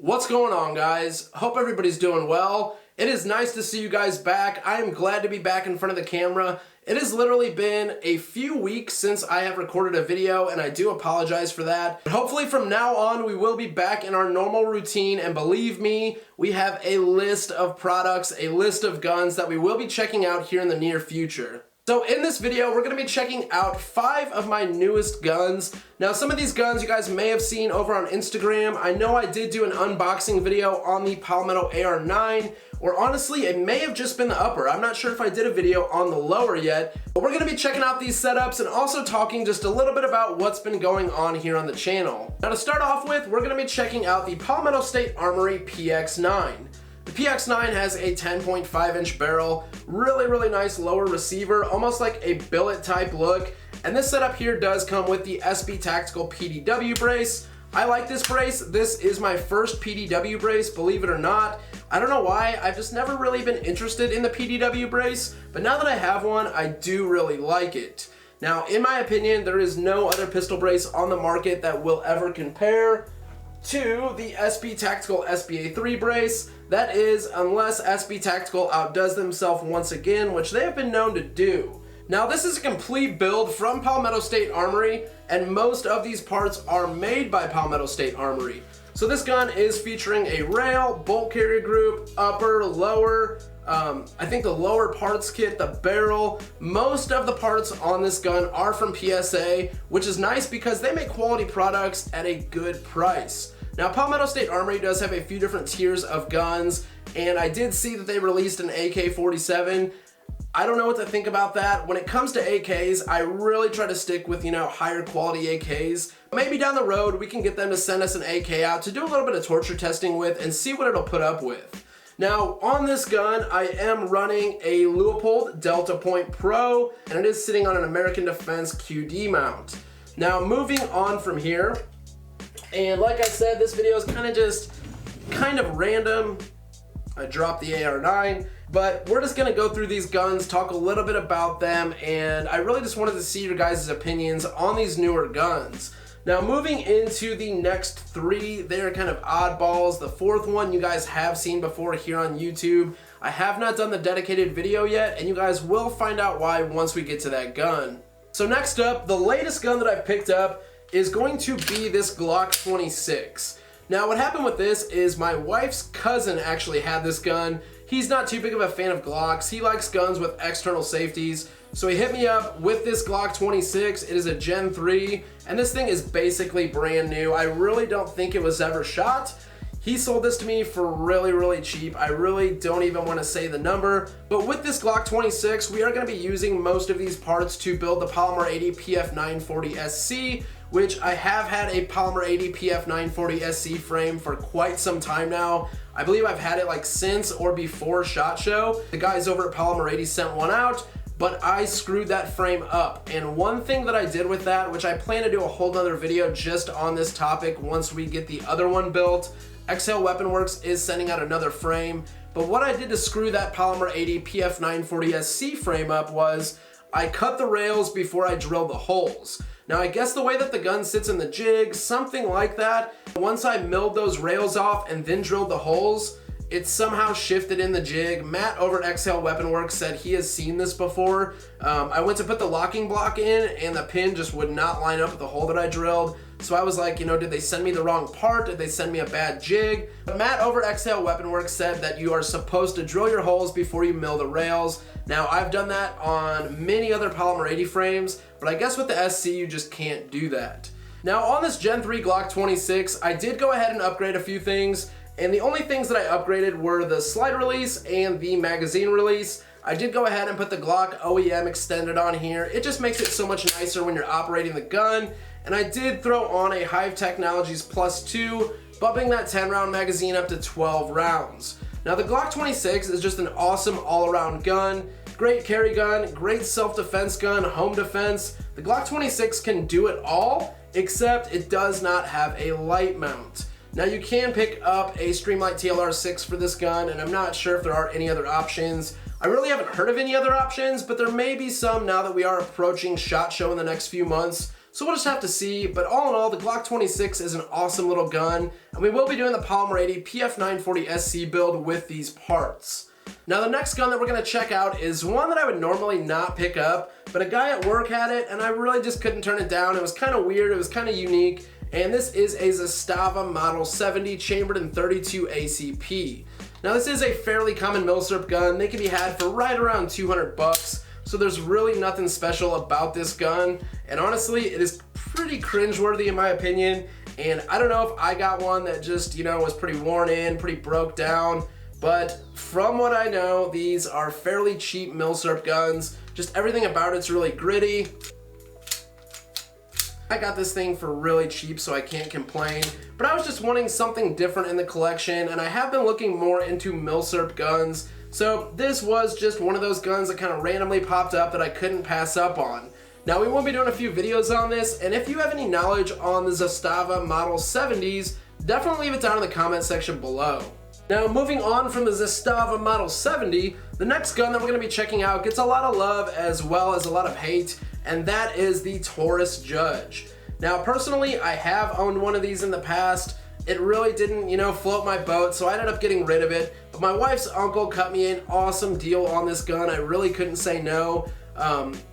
What's going on, guys? Hope everybody's doing well. It is nice to see you guys back. I am glad to be back in front of the camera. It has literally been a few weeks since I have recorded a video, and I do apologize for that. But hopefully from now on, we will be back in our normal routine, and believe me, we have a list of products, a list of guns that we will be checking out here in the near future. So in this video, we're going to be checking out 5 of my newest guns. Now, some of these guns you guys may have seen over on Instagram. I know I did do an unboxing video on the Palmetto AR-9, or honestly, it may have just been the upper. I'm not sure if I did a video on the lower yet, but we're going to be checking out these setups and also talking just a little bit about what's been going on here on the channel. Now, to start off with, we're going to be checking out the Palmetto State Armory PX-9. The PX-9 has a 10.5 inch barrel, really nice lower receiver, almost like a billet type look. And this setup here does come with the SB Tactical PDW brace. I like this brace. This is my first PDW brace, believe it or not. I don't know why, I've just never really been interested in the PDW brace, but now that I have one, I do really like it. Now, in my opinion, there is no other pistol brace on the market that will ever compare to the SB Tactical SBA3 brace. That is, unless SB Tactical outdoes themselves once again, which they have been known to do. Now, this is a complete build from Palmetto State Armory, and most of these parts are made by Palmetto State Armory. So this gun is featuring a rail, bolt carrier group, upper, lower, I think the lower parts kit, the barrel. Most of the parts on this gun are from PSA, which is nice because they make quality products at a good price. Now, Palmetto State Armory does have a few different tiers of guns, and I did see that they released an AK-47. I don't know what to think about that. When it comes to AKs, I really try to stick with, higher quality AKs. Maybe down the road, we can get them to send us an AK out to do a little bit of torture testing with and see what it'll put up with. Now, on this gun, I am running a Leupold Delta Point Pro, and it is sitting on an American Defense QD mount. Now, moving on from here, and like I said, this video is kind of random. I dropped the AR-9, but we're just gonna go through these guns, talk a little bit about them, and I really just wanted to see your guys' opinions on these newer guns. Now, moving into the next 3, they're kind of oddballs. The 4th one you guys have seen before here on YouTube. I have not done the dedicated video yet, and you guys will find out why once we get to that gun. So next up, the latest gun that I've picked up is going to be this Glock 26. Now, what happened with this is my wife's cousin actually had this gun. He's not too big of a fan of Glocks. He likes guns with external safeties. So he hit me up with this Glock 26. It is a Gen 3, and this thing is basically brand new. I really don't think it was ever shot. He sold this to me for really cheap. I really don't even want to say the number. But with this Glock 26, we are going to be using most of these parts to build the Polymer 80 PF940 SC, which I have had a Polymer 80 PF940 SC frame for quite some time now. I believe I've had it like since or before SHOT Show. The guys over at Polymer 80 sent one out, but I screwed that frame up. And one thing that I did with that, which I plan to do a whole nother video just on this topic once we get the other one built. Exhale Weapon Works is sending out another frame, but what I did to screw that Polymer 80 PF940 SC frame up was I cut the rails before I drilled the holes. Now, I guess the way that the gun sits in the jig, something like that, once I milled those rails off and then drilled the holes, it somehow shifted in the jig. Matt over at Exhale Weapon Works said he has seen this before. I went to put the locking block in and the pin just would not line up with the hole that I drilled. So I was like, did they send me the wrong part? Did they send me a bad jig? But Matt over at Exhale Weapon Works said that you are supposed to drill your holes before you mill the rails. Now, I've done that on many other Polymer 80 frames, but I guess with the SC, you just can't do that. Now, on this Gen 3 Glock 26, I did go ahead and upgrade a few things, and the only things that I upgraded were the slide release and the magazine release. I did go ahead and put the Glock OEM extended on here. It just makes it so much nicer when you're operating the gun. And I did throw on a Hive Technologies +2, bumping that 10-round magazine up to 12 rounds. Now, the Glock 26 is just an awesome all-around gun. Great carry gun, great self-defense gun, home defense. The Glock 26 can do it all, except it does not have a light mount. Now, you can pick up a Streamlight TLR6 for this gun, and I'm not sure if there are any other options. I really haven't heard of any other options, but there may be some now that we are approaching SHOT Show in the next few months. So we'll just have to see, but all in all, the Glock 26 is an awesome little gun, and we will be doing the Polymer 80 PF940 SC build with these parts. Now the next gun that we're going to check out is one that I would normally not pick up, but a guy at work had it, and I really just couldn't turn it down. It was kind of weird, it was kind of unique, and this is a Zastava Model 70 chambered in 32 ACP. Now this is a fairly common milsurp gun. They can be had for right around 200 bucks. So there's really nothing special about this gun, and honestly it is pretty cringeworthy in my opinion, and I don't know if I got one that just, you know, was pretty worn in, pretty broke down, but from what I know, these are fairly cheap milsurp guns. Just everything about it's really gritty. I got this thing for really cheap, so I can't complain, but I was just wanting something different in the collection, and I have been looking more into milsurp guns. So this was just one of those guns that kind of randomly popped up that I couldn't pass up on. Now we will be doing a few videos on this, and if you have any knowledge on the Zastava Model 70s, definitely leave it down in the comment section below. Now moving on from the Zastava Model 70, the next gun that we're going to be checking out gets a lot of love as well as a lot of hate, and that is the Taurus Judge. Now personally, I have owned one of these in the past. It really didn't, you know, float my boat, so I ended up getting rid of it. But my wife's uncle cut me an awesome deal on this gun. I really couldn't say no.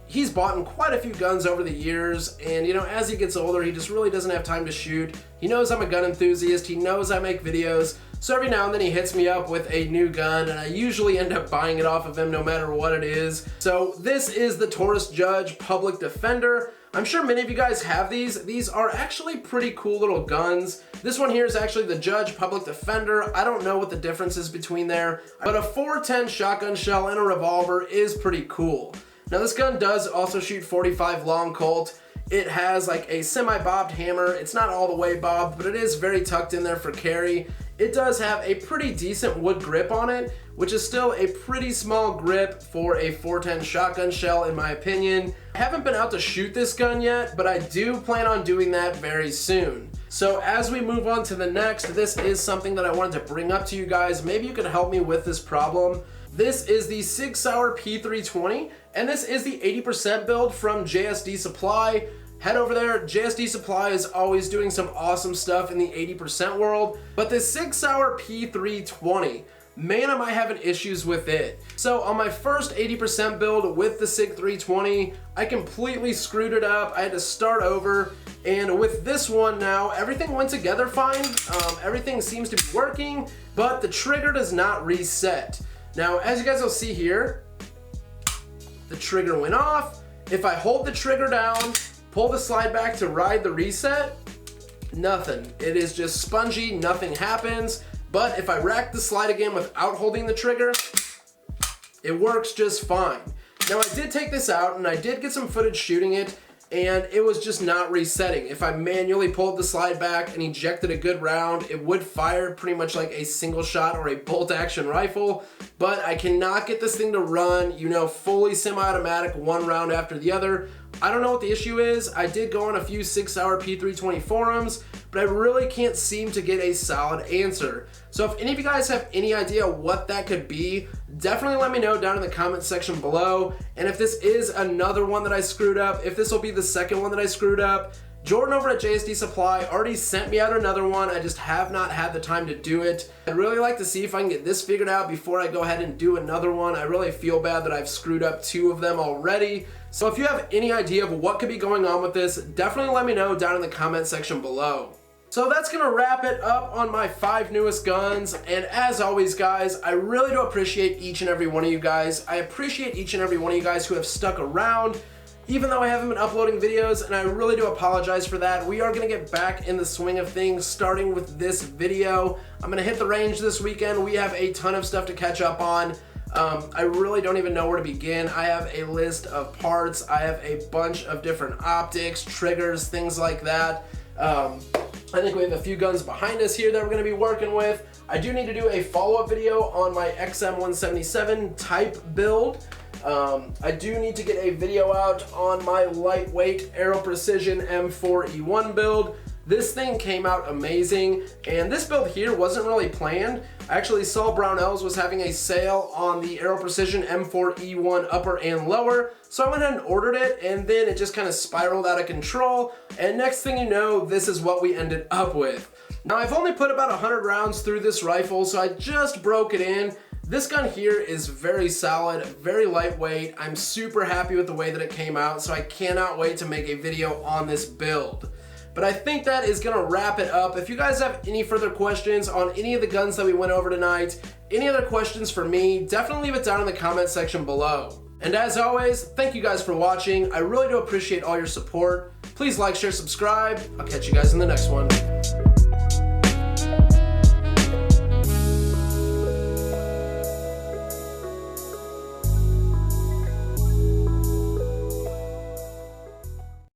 He's bought quite a few guns over the years, and you know, as he gets older, he just really doesn't have time to shoot. He knows I'm a gun enthusiast, he knows I make videos, so every now and then he hits me up with a new gun, and I usually end up buying it off of him no matter what it is. So this is the Taurus Judge Public Defender. I'm sure many of you guys have these. These are actually pretty cool little guns. This one here is actually the Judge Public Defender. I don't know what the difference is between there, but a 410 shotgun shell and a revolver is pretty cool. Now this gun does also shoot 45 long Colt. It has like a semi-bobbed hammer. It's not all the way bobbed, but it is very tucked in there for carry. It does have a pretty decent wood grip on it, which is still a pretty small grip for a 410 shotgun shell in my opinion. I haven't been out to shoot this gun yet, but I do plan on doing that very soon. So as we move on to the next, this is something that I wanted to bring up to you guys. Maybe you could help me with this problem. This is the Sig Sauer P320, and this is the 80% build from JSD Supply. Head over there. JSD Supply is always doing some awesome stuff in the 80% world, but the Sig Sauer P320, man, am I having issues with it. So on my first 80% build with the Sig 320, I completely screwed it up. I had to start over, and with this one now, everything went together fine. Everything seems to be working, but the trigger does not reset. Now, as you guys will see here, the trigger went off. If I hold the trigger down, pull the slide back to ride the reset, nothing. It is just spongy, nothing happens. But if I rack the slide again without holding the trigger, it works just fine. Now I did take this out and I did get some footage shooting it, and it was just not resetting. If I manually pulled the slide back and ejected a good round, it would fire pretty much like a single shot or a bolt action rifle, but I cannot get this thing to run, you know, fully semi-automatic one round after the other. I don't know what the issue is. I did go on a few Sig Sauer P320 forums, but I really can't seem to get a solid answer. So if any of you guys have any idea what that could be, definitely let me know down in the comment section below. And if this is another one that I screwed up, if this will be the second one that I screwed up, Jordan over at JSD Supply already sent me out another one. I just have not had the time to do it. I'd really like to see if I can get this figured out before I go ahead and do another one. I really feel bad that I've screwed up 2 of them already. So if you have any idea of what could be going on with this, definitely let me know down in the comment section below. So that's gonna wrap it up on my 5 newest guns, and as always guys, I really do appreciate each and every one of you guys. I appreciate each and every one of you guys who have stuck around, even though I haven't been uploading videos, and I really do apologize for that. We are gonna get back in the swing of things starting with this video. I'm gonna hit the range this weekend. We have a ton of stuff to catch up on. I really don't even know where to begin. I have a list of parts. I have a bunch of different optics, triggers, things like that. I think we have a few guns behind us here that we're going to be working with. I do need to do a follow-up video on my XM177 type build. I do need to get a video out on my lightweight Aero Precision M4E1 build. This thing came out amazing, and this build here wasn't really planned. I actually saw Brownells was having a sale on the Aero Precision M4E1 upper and lower, so I went ahead and ordered it, and then it just kind of spiraled out of control, and next thing you know, this is what we ended up with. Now, I've only put about 100 rounds through this rifle, so I just broke it in. This gun here is very solid, very lightweight. I'm super happy with the way that it came out, so I cannot wait to make a video on this build. But I think that is gonna wrap it up. If you guys have any further questions on any of the guns that we went over tonight, any other questions for me, definitely leave it down in the comment section below. And as always, thank you guys for watching. I really do appreciate all your support. Please like, share, subscribe. I'll catch you guys in the next one.